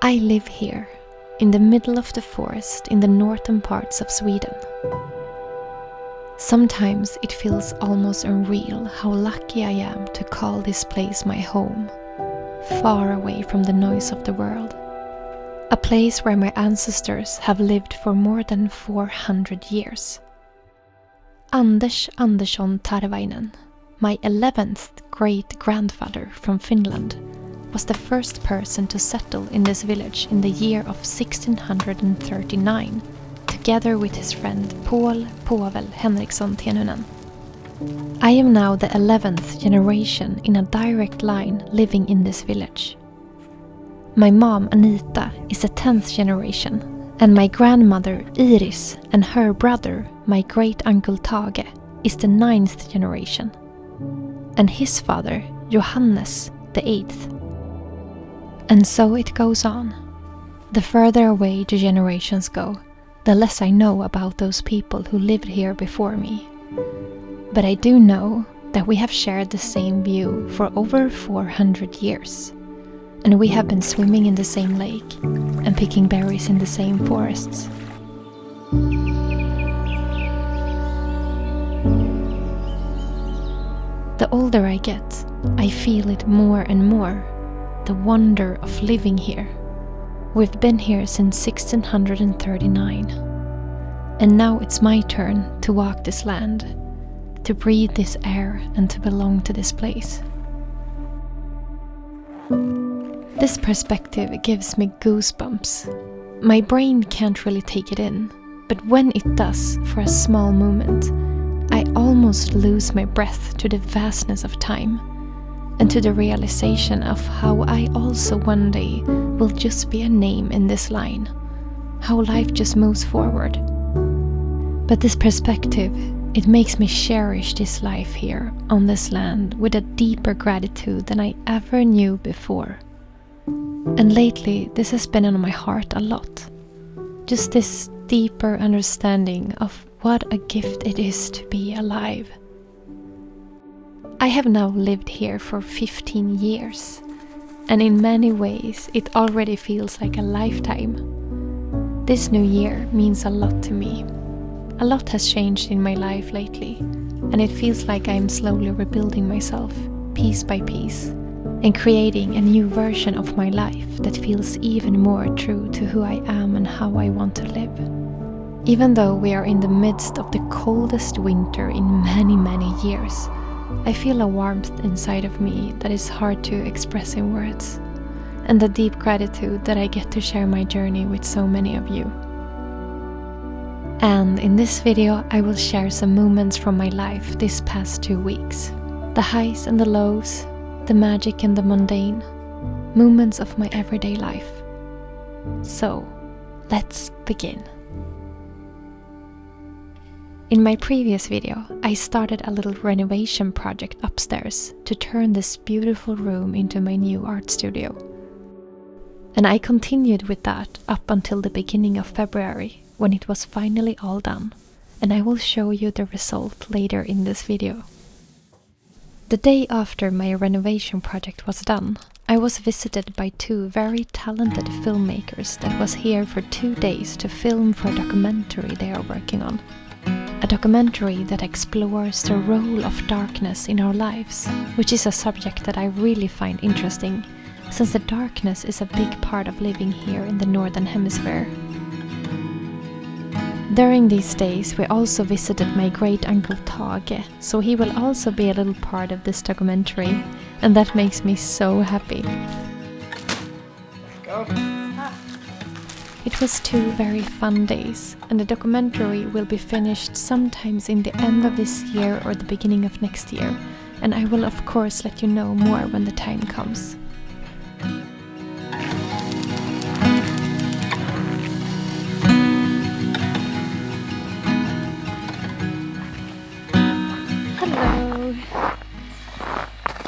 I live here, in the middle of the forest in the northern parts of Sweden. Sometimes it feels almost unreal how lucky I am to call this place my home, far away from the noise of the world. A place where my ancestors have lived for more than 400 years. Anders Andersson Tarvainen, my 11th great-grandfather from Finland, was the first person to settle in this village in the year of 1639, together with his friend Paul Povel Henriksson Hynynen. I am now the 11th generation in a direct line living in this village. My mom Anita is the 10th generation, and my grandmother Iris and her brother, my great-uncle Tage, is the 9th generation, and his father Johannes the 8th. And so it goes on. The further away the generations go, the less I know about those people who lived here before me. But I do know that we have shared the same view for over 400 years. And we have been swimming in the same lake and picking berries in the same forests. The older I get, I feel it more and more, the wonder of living here. We've been here since 1639. And now it's my turn to walk this land, to breathe this air and to belong to this place. This perspective gives me goosebumps. My brain can't really take it in, but when it does for a small moment, I almost lose my breath to the vastness of time and to the realization of how I also one day will just be a name in this line, how life just moves forward. But this perspective, it makes me cherish this life here on this land with a deeper gratitude than I ever knew before. And lately, this has been on my heart a lot. Just this deeper understanding of what a gift it is to be alive. I have now lived here for 15 years, and in many ways it already feels like a lifetime. This new year means a lot to me. A lot has changed in my life lately, and it feels like I'm slowly rebuilding myself, piece by piece, and creating a new version of my life that feels even more true to who I am and how I want to live. Even though we are in the midst of the coldest winter in many, many years, I feel a warmth inside of me that is hard to express in words, and a deep gratitude that I get to share my journey with so many of you. And in this video I will share some moments from my life this past 2 weeks. The highs and the lows, the magic and the mundane, moments of my everyday life. So, let's begin. In my previous video, I started a little renovation project upstairs to turn this beautiful room into my new art studio. And I continued with that up until the beginning of February, when it was finally all done, and I will show you the result later in this video. The day after my renovation project was done, I was visited by 2 very talented filmmakers that was here for 2 days to film for a documentary they are working on. A documentary that explores the role of darkness in our lives, which is a subject that I really find interesting, since the darkness is a big part of living here in the Northern Hemisphere. During these days we also visited my great-uncle Tage, so he will also be a little part of this documentary, and that makes me so happy. Go. It was 2 very fun days, and the documentary will be finished sometimes in the end of this year or the beginning of next year, and I will of course let you know more when the time comes. Hello!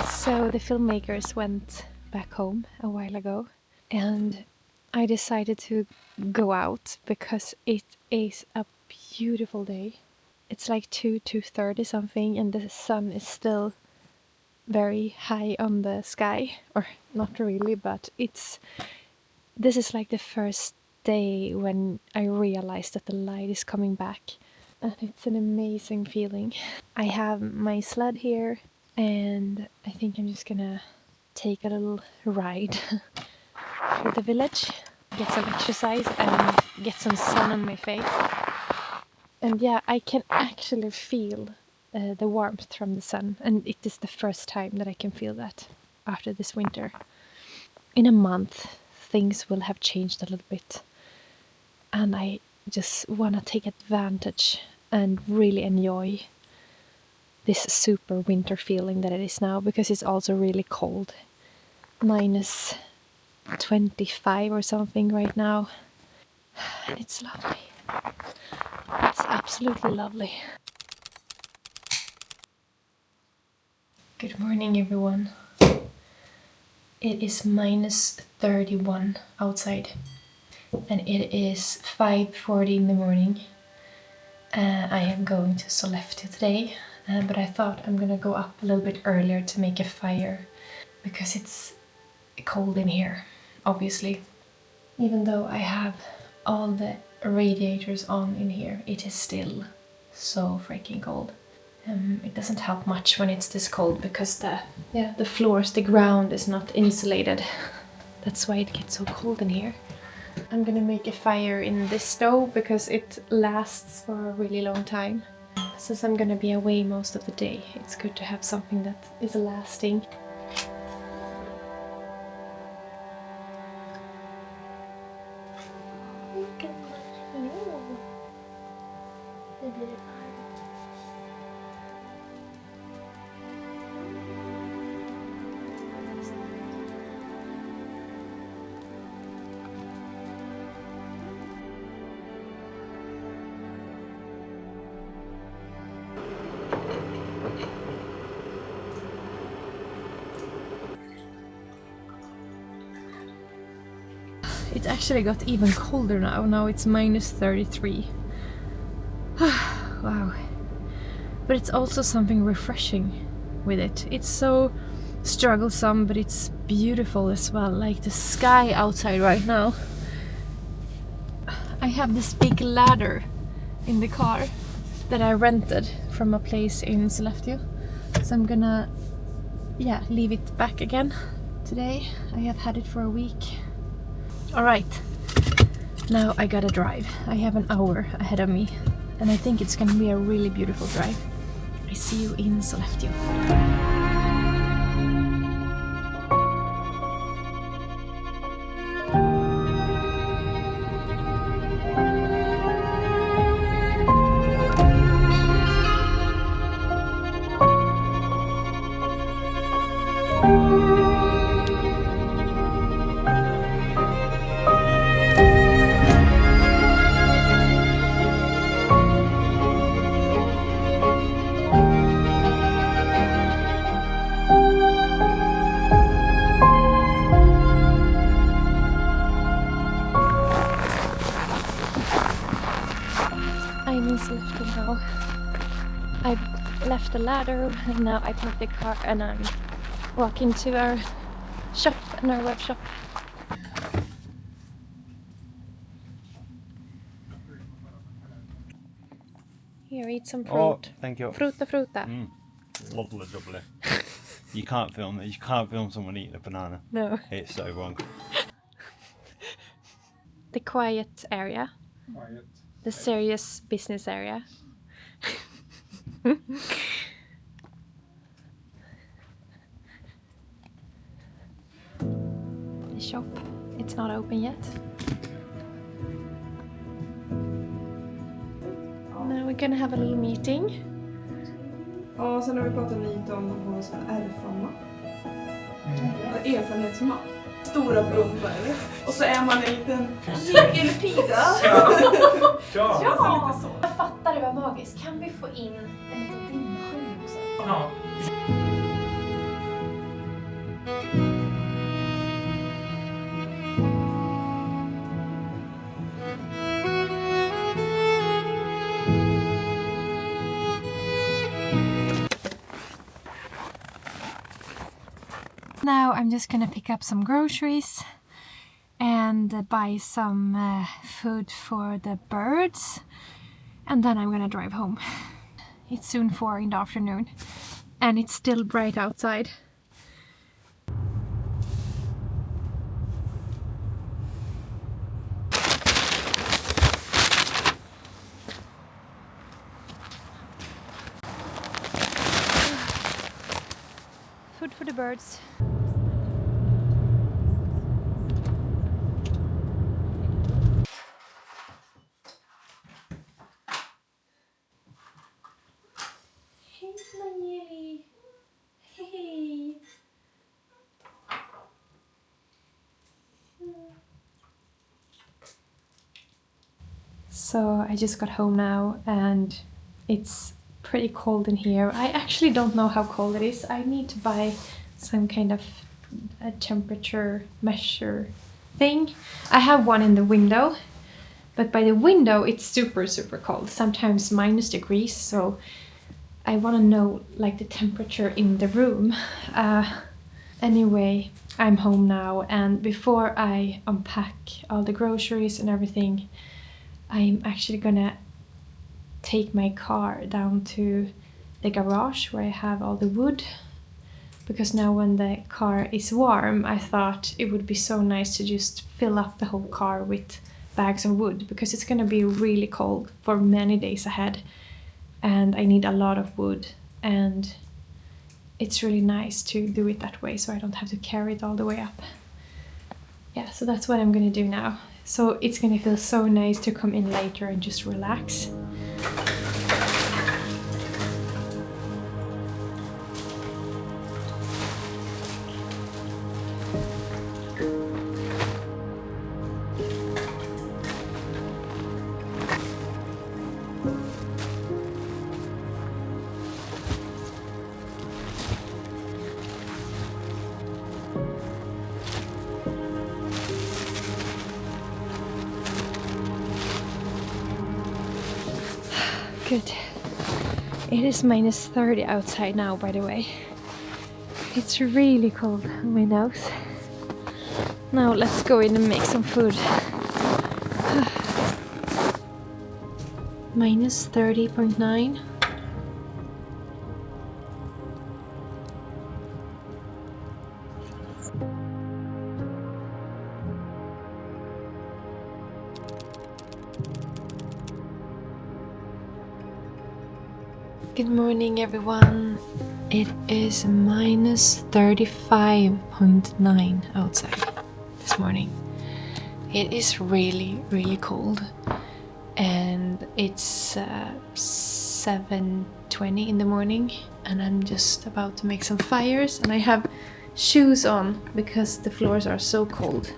So the filmmakers went back home a while ago, and I decided to go out because it is a beautiful day. It's like 2:30 something, and the sun is still very high on the sky, or not really, but it's This is like the first day when I realized that the light is coming back, and it's an amazing feeling. I have my sled here, and I think I'm just gonna take a little ride through the village, get some exercise and get some sun on my face. And yeah, I can actually feel the warmth from the sun, and it is the first time that I can feel that after this winter. In a month, things will have changed a little bit, and I just want to take advantage and really enjoy this super winter feeling that it is now, because it's also really cold. Minus 25 or something right now, and it's lovely. It's absolutely lovely. Good morning, everyone. It is minus 31 outside, and it is 5:40 in the morning. I am going to Sollefteå today, but I thought I'm gonna go up a little bit earlier to make a fire, because it's cold in here, obviously. Even though I have all the radiators on in here, it is still so freaking cold. It doesn't help much when it's this cold, because the floors, the ground is not insulated. That's why it gets so cold in here. I'm gonna make a fire in this stove because it lasts for a really long time. Since I'm gonna be away most of the day, it's good to have something that is lasting. Look at my nail. Maybe it actually got even colder now. Now it's minus 33. Wow. But it's also something refreshing with it. It's so strugglesome, but it's beautiful as well. Like the sky outside right now. I have this big ladder in the car that I rented from a place in Sollefteå. So I'm gonna, leave it back again today. I have had it for a week. Alright, now I gotta drive. I have an hour ahead of me, and I think it's gonna be a really beautiful drive. I see you in Sollefteå. I've left the ladder, and now I park the car and I'm walking to our shop and our web shop. Here, eat some fruit. Oh, thank you. Fruta. Lovely. You can't film it. You can't film someone eating a banana. No. It's so wrong. The quiet area. Quiet. The serious business area. The shop. It's not open yet. Now we're gonna have a little meeting. Ja, sen har vi pratat lite om att ha en sån här ärvfamma. Erfarenhetsmap. Stora blommor. Och så är man en liten nyckelpiga. Ja! Ja! Så. Jag fattar, det var magiskt. Kan vi få in en liten dimmaskin också? Ja. Now I'm just gonna pick up some groceries and buy some food for the birds, and then I'm gonna drive home. It's soon 4 in the afternoon and it's still bright outside. Food for the birds. Hey, Moinear. Hey. So I just got home now and it's pretty cold in here. I actually don't know how cold it is. I need to buy some kind of a temperature measure thing. I have one in the window, but by the window it's super cold, sometimes -degrees, so I want to know like the temperature in the room. Anyway, I'm home now, and before I unpack all the groceries and everything, I'm actually gonna take my car down to the garage where I have all the wood, because now when the car is warm, I thought it would be so nice to just fill up the whole car with bags of wood, because it's gonna be really cold for many days ahead and I need a lot of wood, and it's really nice to do it that way so I don't have to carry it all the way up. Yeah, so that's what I'm gonna do now. So it's gonna feel so nice to come in later and just relax. Good. It is -30 outside now, by the way. It's really cold on my nose. Now let's go in and make some food. -30.9. Good morning, everyone. It is -35.9 outside this morning. It is really cold, and it's 7:20 in the morning, and I'm just about to make some fires, and I have shoes on because the floors are so cold.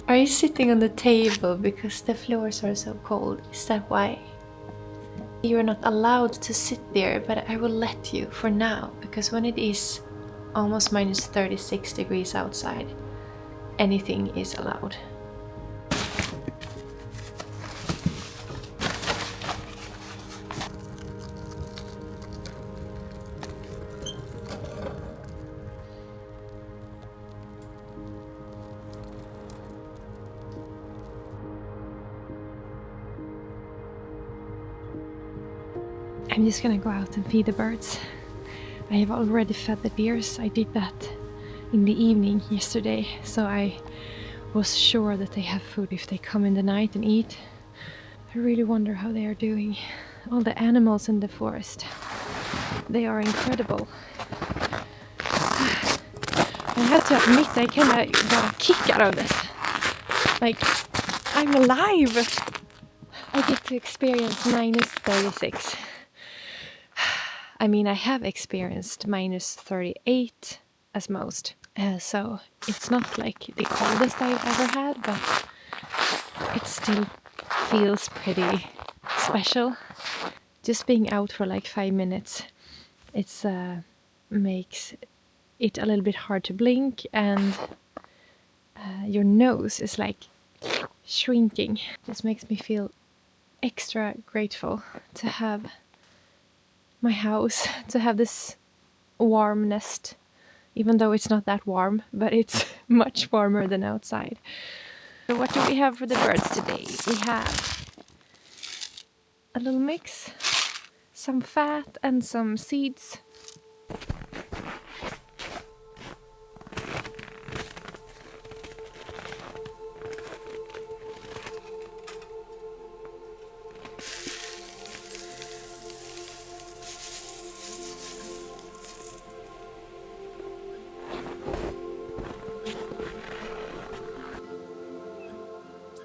Are you sitting on the table because the floors are so cold? Is that why? You're not allowed to sit there, but I will let you for now, because when it is almost -36 degrees outside, anything is allowed. I'm just gonna go out and feed the birds. I have already fed the deers. I did that in the evening yesterday, so I was sure that they have food if they come in the night and eat. I really wonder how they are doing. All the animals in the forest, they are incredible. I have to admit, I kinda got a kick out of this. Like, I'm alive! I get to experience -36. I mean, I have experienced -38 as most, so it's not like the coldest I've ever had, but it still feels pretty special. Just being out for like 5 minutes, it's makes it a little bit hard to blink, and your nose is like shrinking. This makes me feel extra grateful to have my house, to have this warm nest even though it's not that warm, but it's much warmer than outside. So what do we have for the birds today? We have a little mix, some fat and some seeds.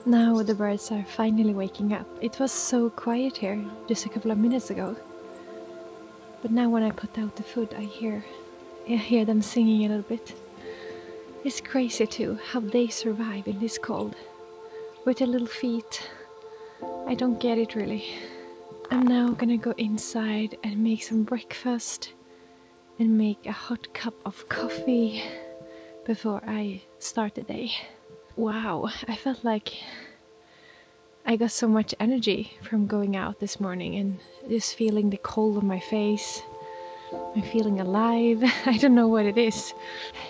Now the birds are finally waking up. It was so quiet here just a couple of minutes ago. But now when I put out the food, I hear them singing a little bit. It's crazy too, how they survive in this cold. With their little feet. I don't get it really. I'm now gonna go inside and make some breakfast. And make a hot cup of coffee before I start the day. Wow, I felt like I got so much energy from going out this morning and just feeling the cold on my face. I'm feeling alive. I don't know what it is.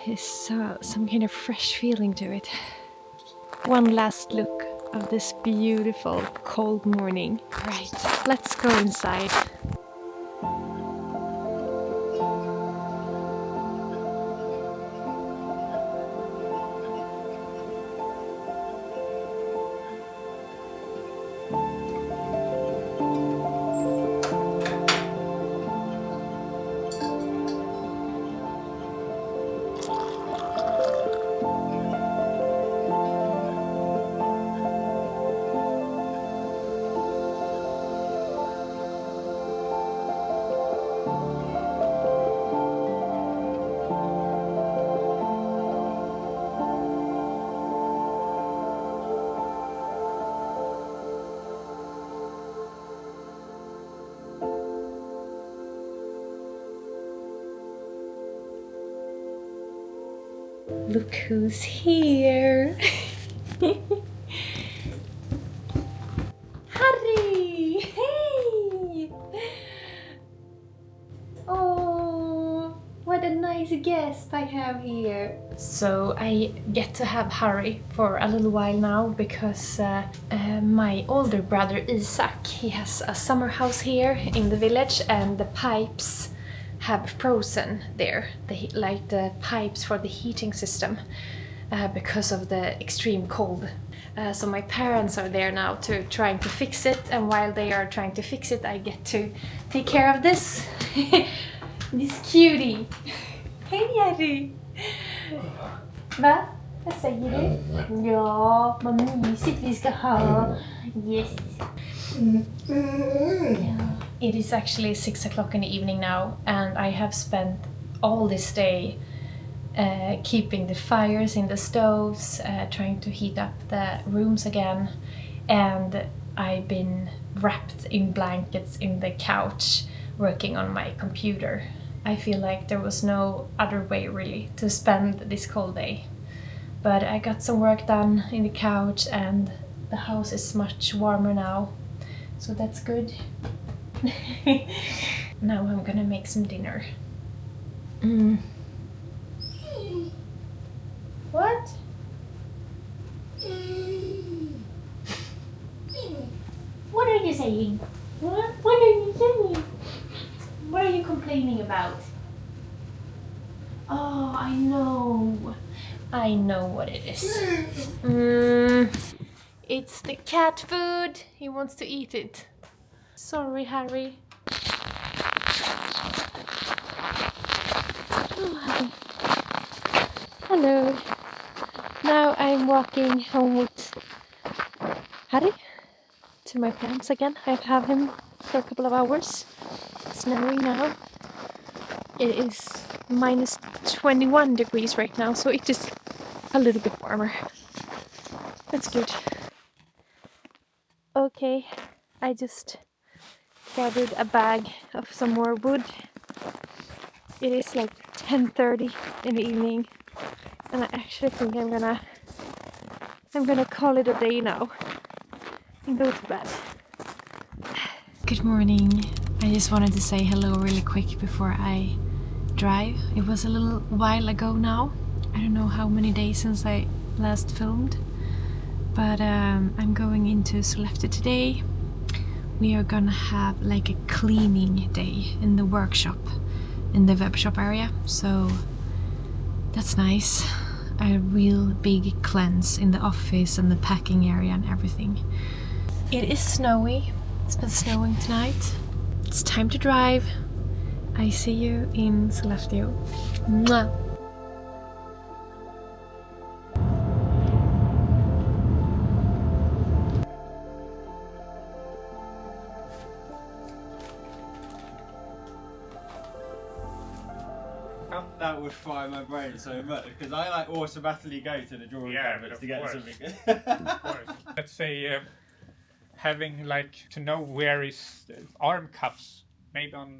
It's some kind of fresh feeling to it. One last look of this beautiful cold morning. Right, let's go inside. Look who's here! Harry! Hey! Oh, what a nice guest I have here. So I get to have Harry for a little while now because my older brother Isaac, he has a summer house here in the village and the pipes have frozen there, like the pipes for the heating system because of the extreme cold. So my parents are there now trying to fix it, and while they are trying to fix it I get to take care of this this cutie. Hej Harry! Va? Vad säger du? Ja, vad mysigt vi ska ha. Yes. Yeah. It is actually 6 o'clock in the evening now, and I have spent all this day keeping the fires in the stoves, trying to heat up the rooms again, and I've been wrapped in blankets in the couch working on my computer. I feel like there was no other way really to spend this cold day. But I got some work done in the couch and the house is much warmer now, so that's good. Now I'm gonna make some dinner. What? What are you saying? What are you saying? What are you complaining about? Oh, I know. I know what it is. It's the cat food. He wants to eat it. Sorry, Harry. Oh, Harry. Hello. Now I'm walking home with Harry to my parents again. I have him for a couple of hours. It's snowing now. It is minus 21 degrees right now, so it is a little bit warmer. That's good. Okay, I just gathered a bag of some more wood. It is like 10:30 in the evening, and I actually think I'm gonna call it a day now and go to bed. Good morning. I just wanted to say hello really quick before I drive. It was a little while ago now. I don't know how many days since I last filmed. But I'm going into Sollefteå today. We are gonna have like a cleaning day in the workshop, in the web shop area. So that's nice. A real big cleanse in the office and the packing area and everything. It is snowy. It's been snowing tonight. It's time to drive. I see you in Sollefteå. Mwah! That would fry my brain so much because I like automatically go to the drawing cabinets to get something. Of course. Let's say having like to know where is the arm cuffs. Maybe on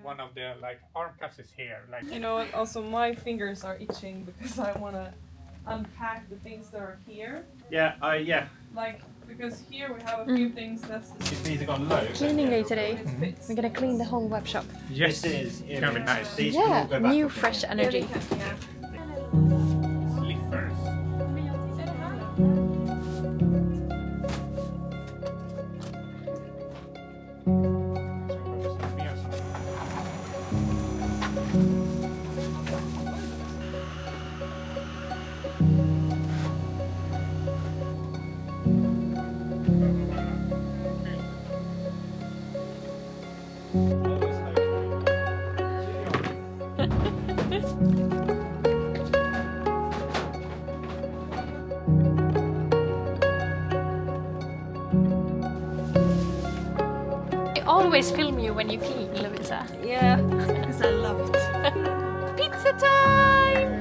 one of the like arm cuffs is here. Like You know, also my fingers are itching because I want to unpack the things that are here. Yeah. Like, because here we have a few things that's the If these have gone low. Cleaning day today. it fits. We're gonna clean the whole web shop. yes, This is gonna be nice. These can all go back New up fresh again. energy. Yeah. Slippers. I always film you when you clean, Lovisa. Yeah, because I love it. Pizza time!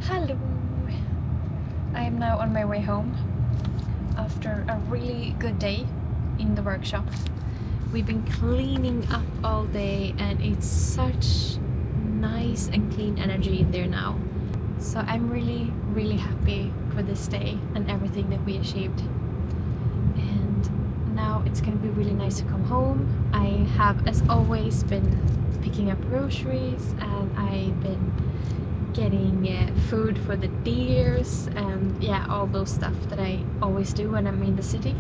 Hello! I am now on my way home after a really good day in the workshop. We've been cleaning up all day and it's such nice and clean energy in there now. So I'm really happy for this day and everything that we achieved. And now it's gonna be really nice to come home. I have, as always, been picking up groceries and I've been getting food for the deers and yeah, all those stuff that I always do when I'm in the city.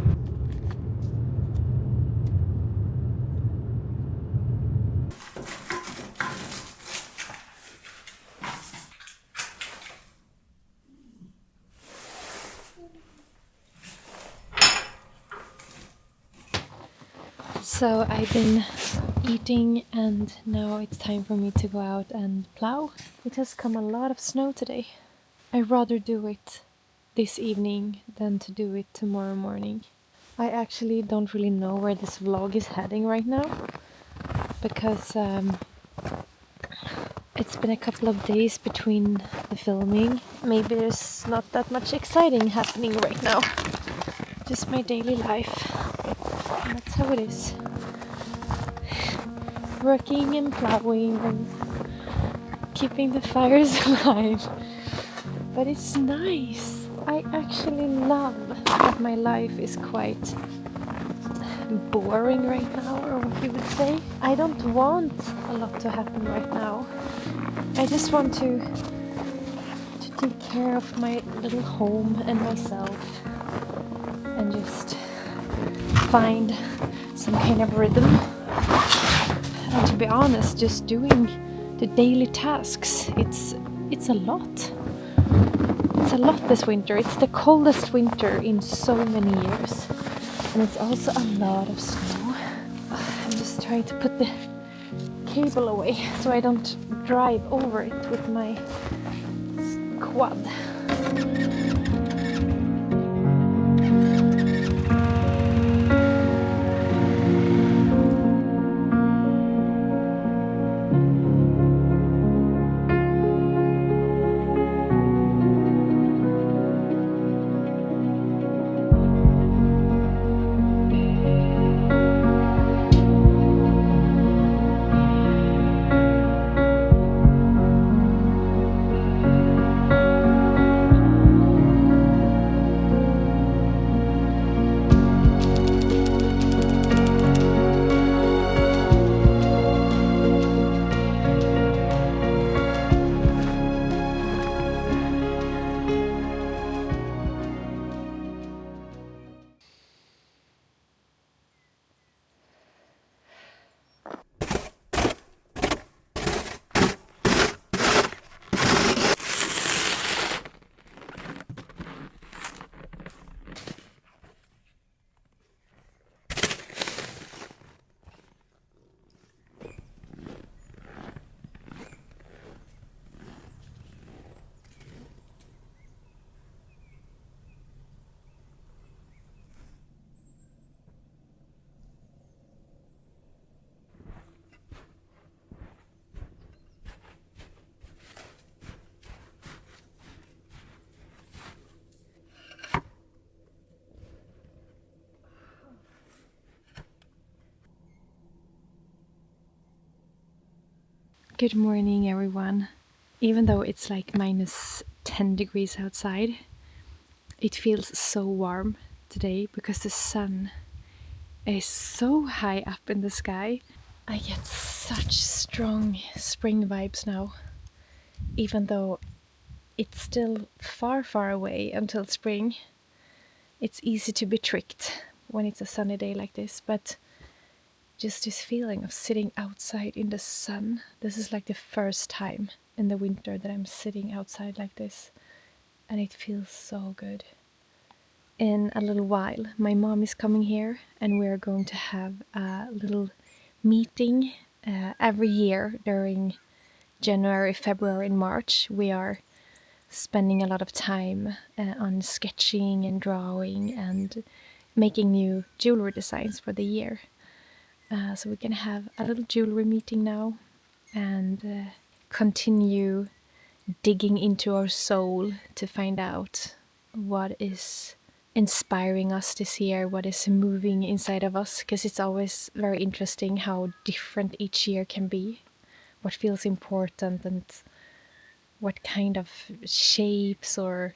So I've been eating and now it's time for me to go out and plow. It has come a lot of snow today. I'd rather do it this evening than to do it tomorrow morning. I actually don't really know where this vlog is heading right now because it's been a couple of days between the filming. Maybe there's not that much exciting happening right now. Just my daily life. And that's how it is. Working and plowing and keeping the fires alive. But it's nice. I actually love that my life is quite boring right now, or what you would say. I don't want a lot to happen right now. I just want to take care of my little home and myself and just find some kind of rhythm. And to be honest, just doing the daily tasks, it's a lot. It's a lot this winter. It's the coldest winter in so many years. And it's also a lot of snow. I'm just trying to put the cable away so I don't drive over it with my quad. Good morning, everyone. Even though it's like minus 10 degrees outside, it feels so warm today because the sun is so high up in the sky. I get such strong spring vibes now, even though it's still far, far away until spring. It's easy to be tricked when it's a sunny day like this, but just this feeling of sitting outside in the sun. This is like the first time in the winter that I'm sitting outside like this, and it feels so good. In a little while, my mom is coming here, and we're going to have a little meeting every year during January, February, and March. We are spending a lot of time on sketching and drawing and making new jewelry designs for the year. So we can have a little jewelry meeting now and continue digging into our soul to find out what is inspiring us this year, what is moving inside of us, because it's always very interesting how different each year can be, what feels important and what kind of shapes or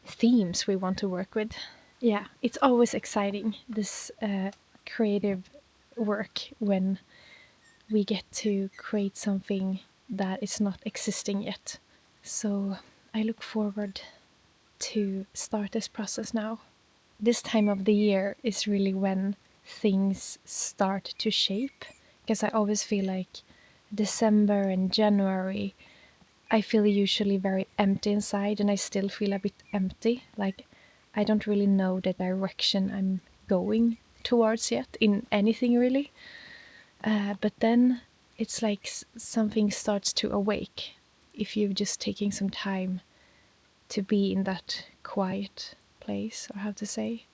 themes we want to work with. Yeah, it's always exciting, this creative work, when we get to create something that is not existing yet. So I look forward to start this process now. This time of the year is really when things start to shape, because I always feel like December and January, I feel usually very empty inside, and I still feel a bit empty, like I don't really know the direction I'm going towards yet in anything really. But then it's like something starts to awake if you've just taken some time to be in that quiet place, or how to say.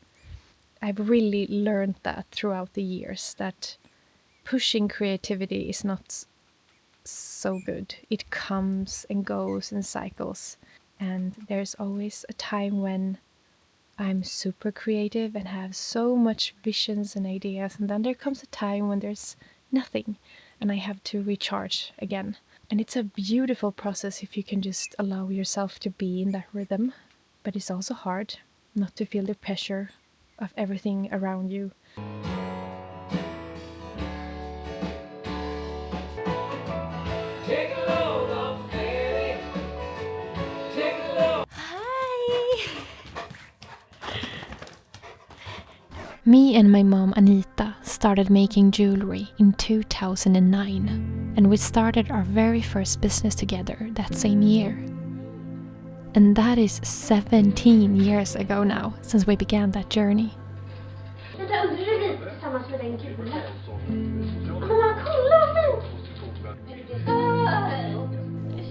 I've really learned that throughout the years, that pushing creativity is not so good. It comes and goes in cycles, and there's always a time when I'm super creative and have so much visions and ideas, and then there comes a time when there's nothing and I have to recharge again. And it's a beautiful process if you can just allow yourself to be in that rhythm, but it's also hard not to feel the pressure of everything around you. Me and my mom Anita started making jewelry in 2009, and we started our very first business together that same year. And that is 17 years ago now, since we began that journey.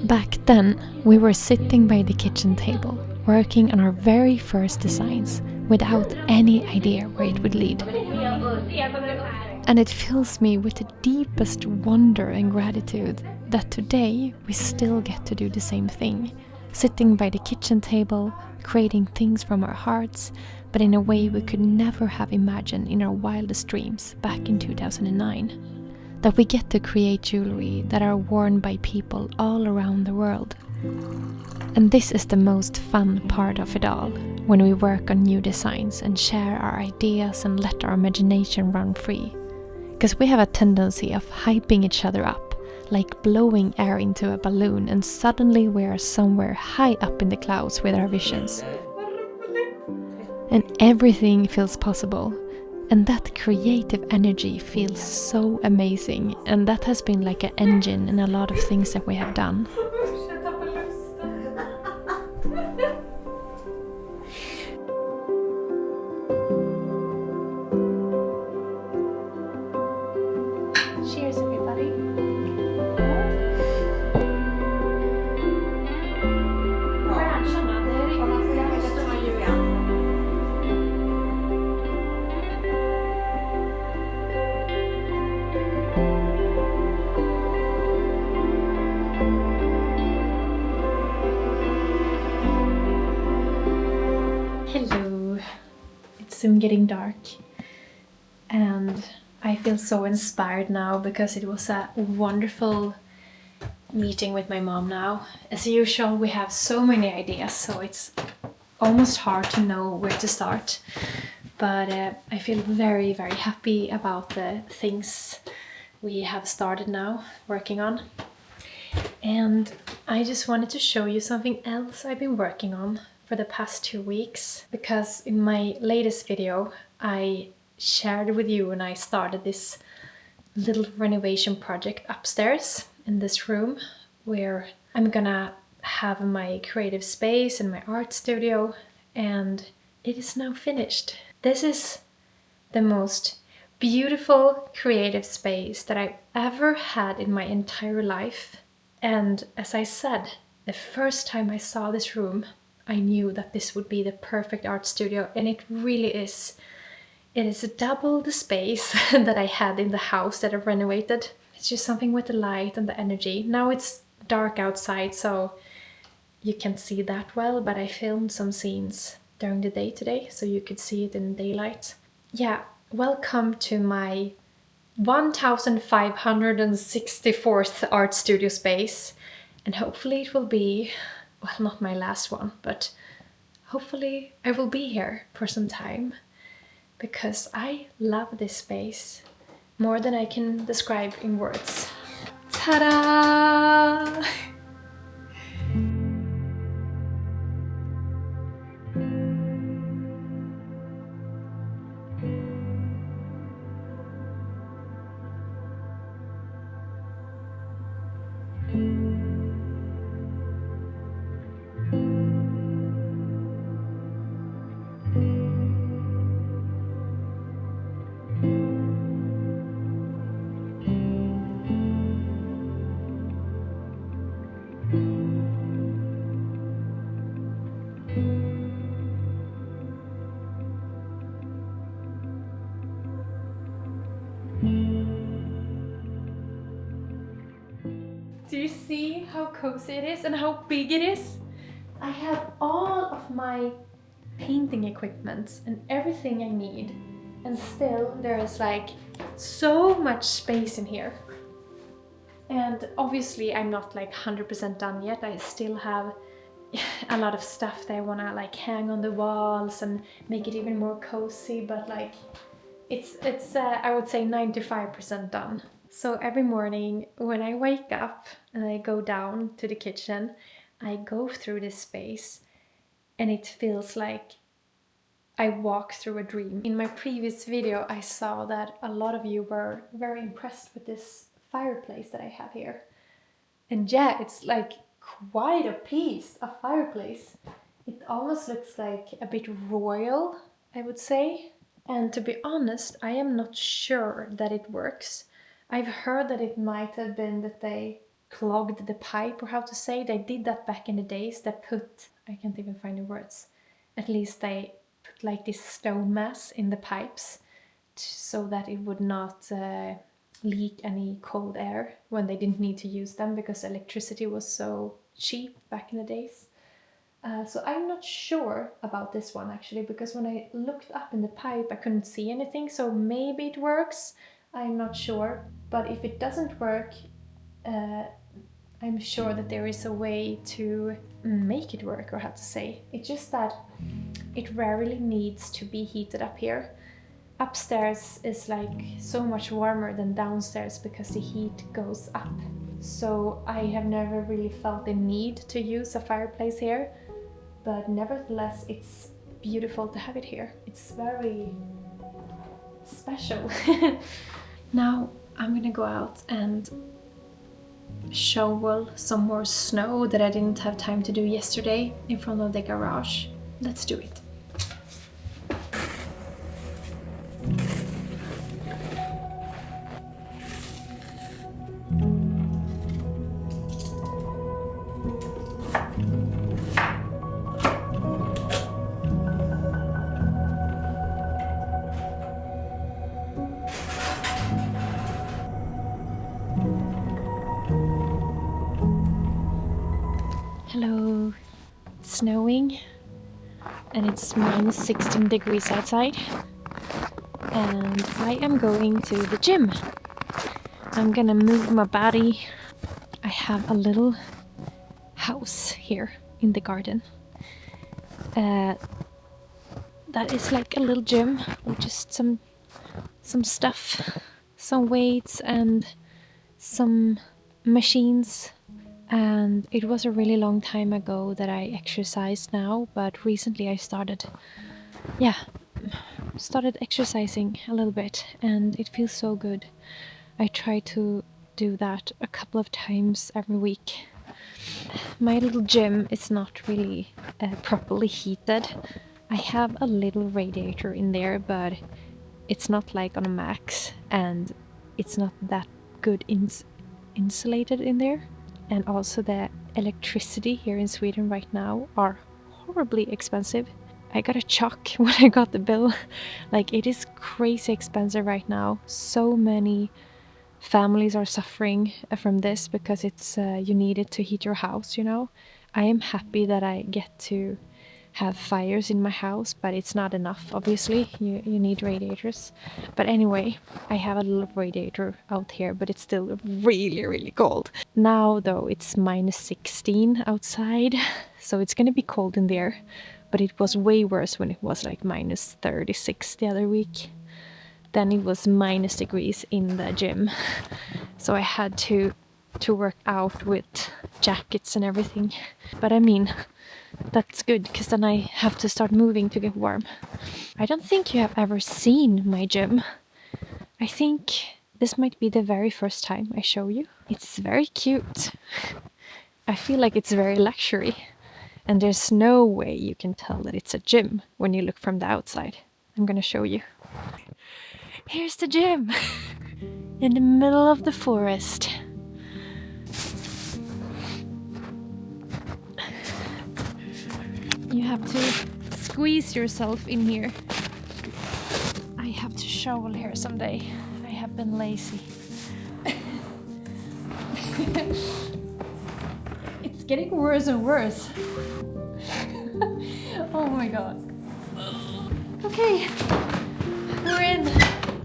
Back then, we were sitting by the kitchen table, working on our very first designs, without any idea where it would lead. And it fills me with the deepest wonder and gratitude that today we still get to do the same thing, sitting by the kitchen table, creating things from our hearts, but in a way we could never have imagined in our wildest dreams back in 2009. That we get to create jewelry that are worn by people all around the world. And this is the most fun part of it all, when we work on new designs and share our ideas and let our imagination run free. Because we have a tendency of hyping each other up, like blowing air into a balloon, and suddenly we are somewhere high up in the clouds with our visions. And everything feels possible. And that creative energy feels so amazing, and that has been like an engine in a lot of things that we have done. Cheers, everybody. Hello. It's soon getting dark, and I feel so inspired now because it was a wonderful meeting with my mom now. As usual, we have so many ideas, so it's almost hard to know where to start. But I feel very, very happy about the things we have started now working on. And I just wanted to show you something else I've been working on for the past 2 weeks, because in my latest video I shared with you when I started this little renovation project upstairs in this room where I'm gonna have my creative space and my art studio, and it is now finished. This is the most beautiful creative space that I've ever had in my entire life. And as I said, the first time I saw this room, I knew that this would be the perfect art studio, and it really is. It is double the space that I had in the house that I renovated. It's just something with the light and the energy. Now it's dark outside, so you can't see that well, but I filmed some scenes during the day today, so you could see it in daylight. Yeah, welcome to my 1564th art studio space, and hopefully it will be, well, not my last one, but hopefully I will be here for some time, because I love this space more than I can describe in words. Ta-da! Do you see how cozy it is and how big it is? I have all of my painting equipment and everything I need, and still there is like so much space in here. And obviously I'm not like 100% done yet. I still have a lot of stuff that I wanna like hang on the walls and make it even more cozy, but like it's I would say 95% done. So every morning when I wake up and I go down to the kitchen, I go through this space and it feels like I walk through a dream. In my previous video I saw that a lot of you were very impressed with this fireplace that I have here. And yeah, it's like quite a piece of fireplace. It almost looks like a bit royal, I would say. And to be honest, I am not sure that it works. I've heard that it might have been that they clogged the pipe, or how to say. They did that back in the days. They put, I can't even find the words, at least they put like this stone mass in the pipes so that it would not leak any cold air when they didn't need to use them, because electricity was so cheap back in the days. So I'm not sure about this one actually, because when I looked up in the pipe I couldn't see anything, so maybe it works. I'm not sure, but if it doesn't work, I'm sure that there is a way to make it work, or how to say. It's just that it rarely needs to be heated up here. Upstairs is like so much warmer than downstairs because the heat goes up. So I have never really felt the need to use a fireplace here, but nevertheless it's beautiful to have it here. It's very special. Now I'm gonna go out and shovel some more snow that I didn't have time to do yesterday in front of the garage. Let's do it. Hello, it's snowing and it's minus 16 degrees outside, and I am going to the gym. I'm gonna move my body I have a little house here in the garden. That is like a little gym with just some stuff, some weights and some machines. And it was a really long time ago that I exercised now, but recently I started exercising a little bit, and it feels so good. I try to do that a couple of times every week. My little gym is not really properly heated. I have a little radiator in there, but it's not like on a max, and it's not that good insulated in there. And also the electricity here in Sweden right now are horribly expensive. I got a shock when I got the bill. Like, it is crazy expensive right now. So many families are suffering from this because it's you need it to heat your house, you know. I am happy that I get to have fires in my house, but it's not enough, obviously. You need radiators. But anyway, I have a little radiator out here, but it's still really, really cold. Now though, it's -16 outside, so it's gonna be cold in there. But it was way worse when it was like -36 the other week. Then it was -degrees in the gym. So I had to work out with jackets and everything. But I mean, that's good, because then I have to start moving to get warm. I don't think you have ever seen my gym. I think this might be the very first time I show you. It's very cute. I feel like it's very luxury. And there's no way you can tell that it's a gym when you look from the outside. I'm gonna show you. Here's the gym! In the middle of the forest. You have to squeeze yourself in here. I have to shovel here someday. I have been lazy. It's getting worse and worse. Oh my god. Okay, we're in.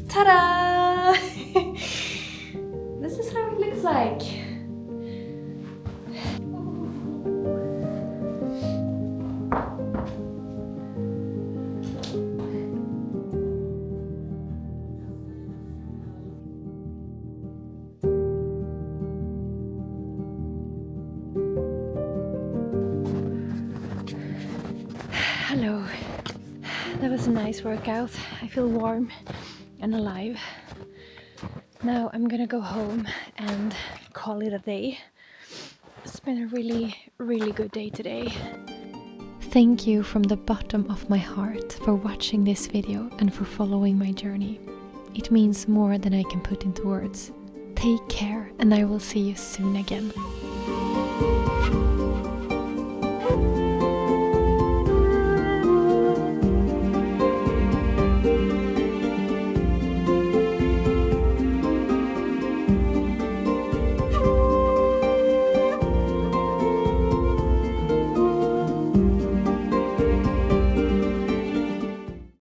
Ta-da! This is how it looks like. Hello. That was a nice workout. I feel warm and alive. Now I'm gonna go home and call it a day. It's been a really, really good day today. Thank you from the bottom of my heart for watching this video and for following my journey. It means more than I can put into words. Take care, and I will see you soon again.